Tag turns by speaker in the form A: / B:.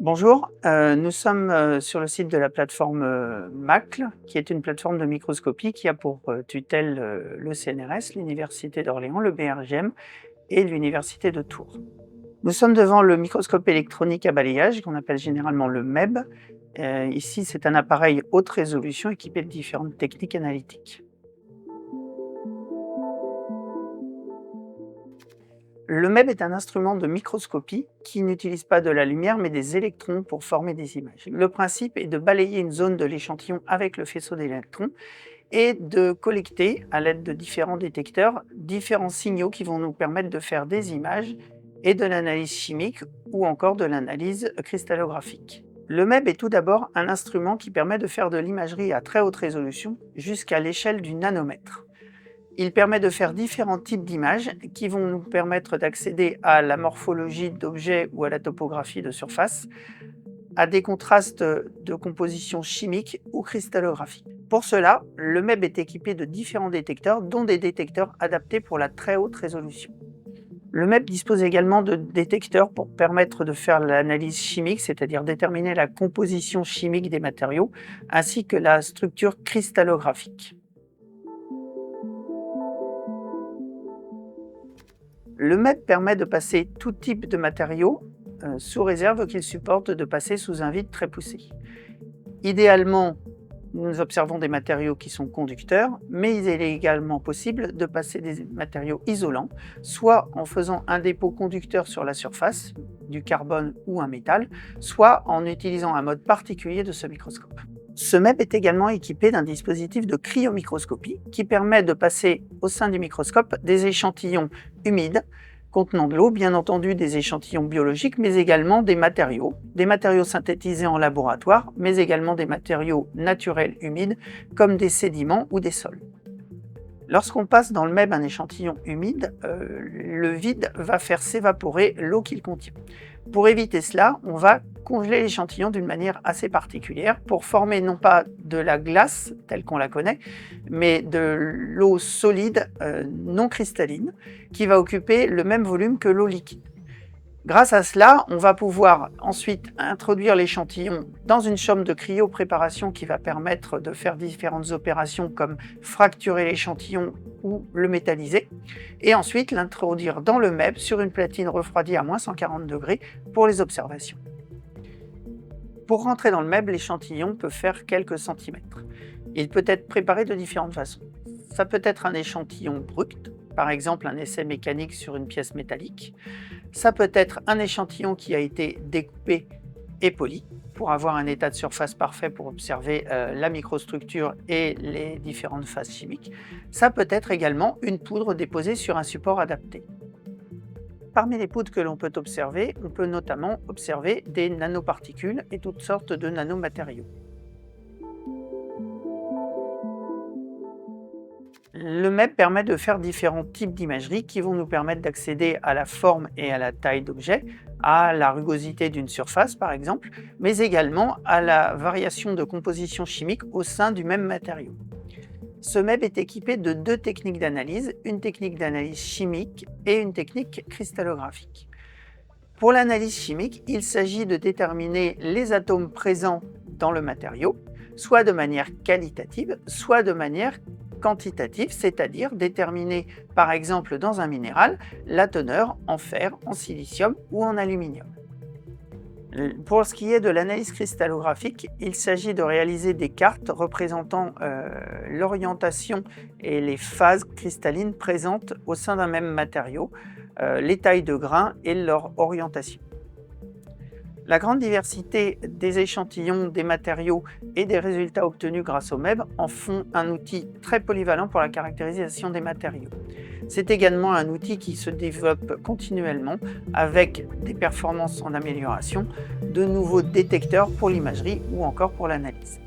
A: Bonjour, nous sommes sur le site de la plateforme MACL, qui est une plateforme de microscopie qui a pour tutelle le CNRS, l'Université d'Orléans, le BRGM et l'Université de Tours. Nous sommes devant le microscope électronique à balayage, qu'on appelle généralement le MEB. Ici, c'est un appareil haute résolution équipé de différentes techniques analytiques. Le MEB est un instrument de microscopie qui n'utilise pas de la lumière mais des électrons pour former des images. Le principe est de balayer une zone de l'échantillon avec le faisceau d'électrons et de collecter, à l'aide de différents détecteurs, différents signaux qui vont nous permettre de faire des images et de l'analyse chimique ou encore de l'analyse cristallographique. Le MEB est tout d'abord un instrument qui permet de faire de l'imagerie à très haute résolution jusqu'à l'échelle du nanomètre. Il permet de faire différents types d'images qui vont nous permettre d'accéder à la morphologie d'objets ou à la topographie de surface, à des contrastes de composition chimique ou cristallographique. Pour cela, le MEB est équipé de différents détecteurs, dont des détecteurs adaptés pour la très haute résolution. Le MEB dispose également de détecteurs pour permettre de faire l'analyse chimique, c'est-à-dire déterminer la composition chimique des matériaux, ainsi que la structure cristallographique. Le MEB permet de passer tout type de matériaux, sous réserve qu'il supporte de passer sous un vide très poussé. Idéalement, nous observons des matériaux qui sont conducteurs, mais il est également possible de passer des matériaux isolants, soit en faisant un dépôt conducteur sur la surface, du carbone ou un métal, soit en utilisant un mode particulier de ce microscope. Ce MEB est également équipé d'un dispositif de cryomicroscopie qui permet de passer au sein du microscope des échantillons humides contenant de l'eau, bien entendu des échantillons biologiques, mais également des matériaux synthétisés en laboratoire, mais également des matériaux naturels humides comme des sédiments ou des sols. Lorsqu'on passe dans le MEB un échantillon humide, le vide va faire s'évaporer l'eau qu'il contient. Pour éviter cela, on va congeler l'échantillon d'une manière assez particulière pour former non pas de la glace telle qu'on la connaît, mais de l'eau solide non cristalline qui va occuper le même volume que l'eau liquide. Grâce à cela, on va pouvoir ensuite introduire l'échantillon dans une chambre de cryopréparation qui va permettre de faire différentes opérations comme fracturer l'échantillon ou le métalliser, et ensuite l'introduire dans le MEB sur une platine refroidie à moins 140 degrés pour les observations. Pour rentrer dans le MEB, l'échantillon peut faire quelques centimètres. Il peut être préparé de différentes façons. Ça peut être un échantillon brut, par exemple un essai mécanique sur une pièce métallique. Ça peut être un échantillon qui a été découpé et poli pour avoir un état de surface parfait pour observer la microstructure et les différentes phases chimiques. Ça peut être également une poudre déposée sur un support adapté. Parmi les poudres que l'on peut observer, on peut notamment observer des nanoparticules et toutes sortes de nanomatériaux. Le MEB permet de faire différents types d'imagerie qui vont nous permettre d'accéder à la forme et à la taille d'objets, à la rugosité d'une surface par exemple, mais également à la variation de composition chimique au sein du même matériau. Ce MEB est équipé de deux techniques d'analyse, une technique d'analyse chimique et une technique cristallographique. Pour l'analyse chimique, il s'agit de déterminer les atomes présents dans le matériau, soit de manière qualitative, soit de manière quantitative, c'est-à-dire déterminer, par exemple dans un minéral, la teneur en fer, en silicium ou en aluminium. Pour ce qui est de l'analyse cristallographique, il s'agit de réaliser des cartes représentant l'orientation et les phases cristallines présentes au sein d'un même matériau, les tailles de grains et leur orientation. La grande diversité des échantillons, des matériaux et des résultats obtenus grâce au MEB en font un outil très polyvalent pour la caractérisation des matériaux. C'est également un outil qui se développe continuellement avec des performances en amélioration, de nouveaux détecteurs pour l'imagerie ou encore pour l'analyse.